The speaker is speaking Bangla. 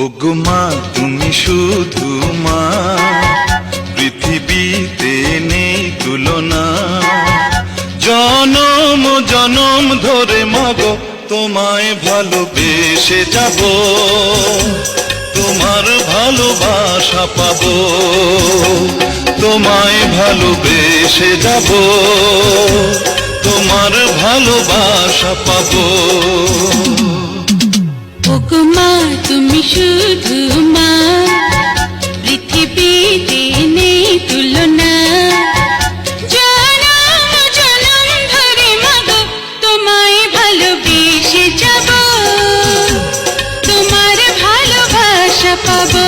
ওগো মা তুমি শুধু মা, পৃথিবীতে নেই তুলনা। জনম জনম ধরে মাগো তোমায় ভালোবেসে যাব, তোমার ভালোবাসা পাবো, তোমায় ভালোবেসে যাব, তোমার ভালোবাসা পাবো। ওগো মা তুমি শুধু মা, পৃথিবীতে নেই তুলনা। জনম জনম ধরে মাগো তোমায় ভালোবেসে যাব, তোমার ভালোবাসা পাবো।